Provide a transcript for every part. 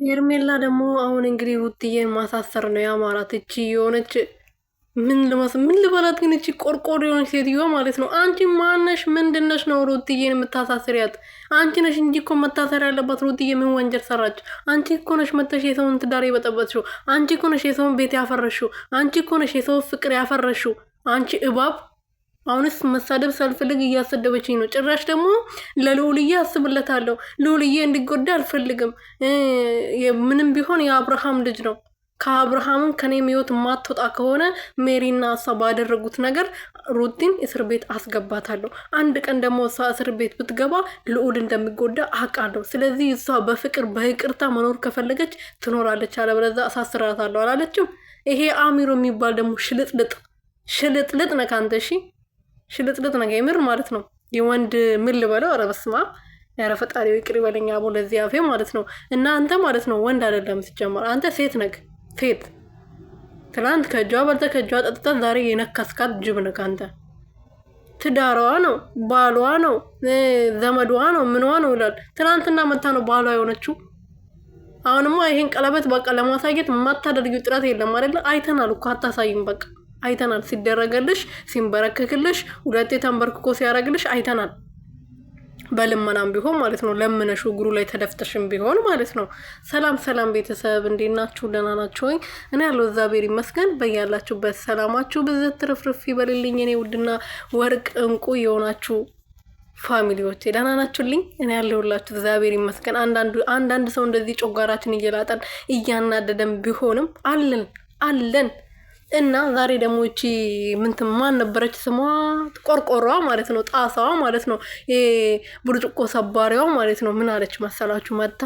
ሄርሜላ ደግሞ አሁን እንግዲህ ሩትዬን ማሳሰር ነው ያማራት። እቺ የሆነች ምን ልበላት ግን እቺ ቆርቆር የሆነች ሴትዮዋ ማለት ነው። አንቺ ማነሽ? ምንድነሽ ነው ሩትዬን የምታሳስሪያት? አንቺ ነሽ እንጂ እኮ መታሰር ያለባት። ሩትዬ ምን ወንጀል ሰራች? አንቺ እኮ ነሽ መተሽ የሰውን ትዳር የበጠበጥሽው። አንቺ እኮ ነሽ የሰውን ቤት ያፈረሽው። አንቺ እኮ ነሽ የሰውን ፍቅር ያፈረሽው። አንቺ እባብ። አሁንስ መሳደብ ሳልፈልግ እያሰደበችኝ ነው። ጭራሽ ደግሞ ለልዑልዬ አስብለታለሁ። ልዑልዬ እንዲጎዳ አልፈልግም። ምንም ቢሆን የአብርሃም ልጅ ነው። ከአብርሃምም ከኔም ህይወት የማትወጣ ከሆነ ሜሪና እሷ ባደረጉት ነገር ሩቲን እስር ቤት አስገባታለሁ። አንድ ቀን ደግሞ እሷ እስር ቤት ብትገባ ልዑል እንደሚጎዳ አውቃለሁ። ስለዚህ እሷ በፍቅር በይቅርታ መኖር ከፈለገች ትኖራለች፣ አለበለዚያ አሳስራታለሁ አላለችም? ይሄ አሚሮ የሚባል ደግሞ ሽልጥልጥ ነህ አንተ። እሺ ሽልጥልጥ ነገር የምር ማለት ነው። የወንድ ምን ልበለው? ኧረ በስመ አብ። ኧረ ፈጣሪው ይቅር ይበለኝ አቦ ለዚህ አፌ ማለት ነው። እና አንተ ማለት ነው ወንድ አይደለም ስትጀምር፣ አንተ ሴት ነህ። ሴት ትናንት ከእጇ በልተህ ከእጇ ጠጥተህ ዛሬ የነከስካት ጅብ ነህ አንተ። ትዳሯ ነው፣ ባሏ ነው፣ ዘመዷ ነው፣ ምኗ ነው ይላል። ትናንትና መታ ነው ባሏ የሆነችው። አሁንማ ይሄን ቀለበት በቃ ለማሳየት የማታደርጊው ጥረት የለም አይደለ? አይተናል እኮ አታሳይም። በቃ አይተናል። ሲደረገልሽ፣ ሲንበረከክልሽ፣ ሁለቴ ተንበርክኮ ሲያደርግልሽ አይተናል። በልመናም ቢሆን ማለት ነው። ለምነሹ እግሩ ላይ ተደፍተሽም ቢሆን ማለት ነው። ሰላም ሰላም ቤተሰብ እንዴት ናችሁ? ደህና ናችሁ ወይ? እኔ ያለው እግዚአብሔር ይመስገን። በያላችሁበት ሰላማችሁ ብዝት ትርፍርፍ ይበልልኝ። እኔ ውድና ወርቅ እንቁ የሆናችሁ ፋሚሊዎች ደህና ናችሁልኝ? እኔ ያለሁላችሁ እግዚአብሔር ይመስገን። አንዳንድ ሰው እንደዚህ ጮጋራችን እየላጠን እያናደደን ቢሆንም አለን እና ዛሬ ደግሞ እቺ ማን ነበረች ስሟ? ቆርቆሯ ማለት ነው፣ ጣሳዋ ማለት ነው፣ ብርጭቆ ሰባሪዋ ማለት ነው። ምን አለች መሰላችሁ? መታ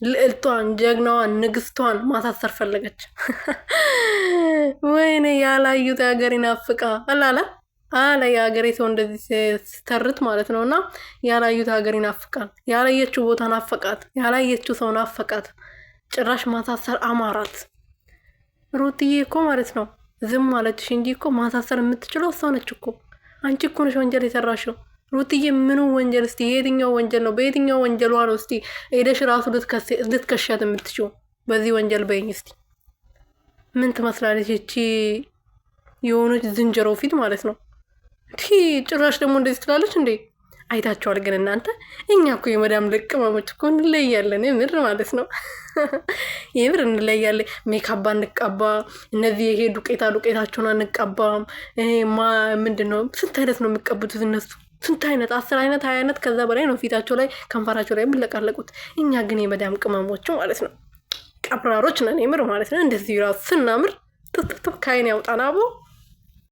ልዕልቷን፣ ጀግናዋን፣ ንግስቷን ማሳሰር ፈለገች። ወይኔ ያላዩት ሀገር ይናፍቃ አለ የሀገሬ ሰው እንደዚህ ስተርት ማለት ነው። እና ያላዩት ሀገር ይናፍቃል። ያላየችው ቦታ ናፈቃት፣ ያላየችው ሰው ናፈቃት። ጭራሽ ማሳሰር አማራት። ሩትዬ እኮ ማለት ነው ዝም አለችሽ እንጂ እኮ ማሳሰር የምትችለው እሷ ነች እኮ። አንቺ እኮ ነሽ ወንጀል የሰራሽው። ሩትዬ ምኑ ወንጀል? እስቲ የትኛው ወንጀል ነው? በየትኛው ወንጀሏ ነው እስቲ ሄደሽ ራሱ ልትከሻት የምትችው? በዚህ ወንጀል በይኝ እስቲ። ምን ትመስላለች እቺ የሆነች ዝንጀሮ ፊት ማለት ነው። ጭራሽ ደግሞ እንደዚህ ትላለች እንዴ! አይታችኋል ግን እናንተ። እኛ እኮ የመዳም ልቅመሞች እኮ እንለያለን፣ የምር ማለት ነው። የምር እንለያለን። ሜካፕ አንቀባ፣ እነዚህ ይሄ ዱቄታቸውን አንቀባም። ምንድን ነው ስንት አይነት ነው የሚቀቡት እነሱ? ስንት አይነት 10 አይነት 20 አይነት ከዛ በላይ ነው ፊታቸው ላይ ከንፈራቸው ላይ የሚለቃለቁት። እኛ ግን የመዳም ቅመሞቹ ማለት ነው ቀብራሮች ነን፣ የምር ማለት ነው። እንደዚህ ራሱ ስናምር ትትትብ ካይን ያውጣን አቦ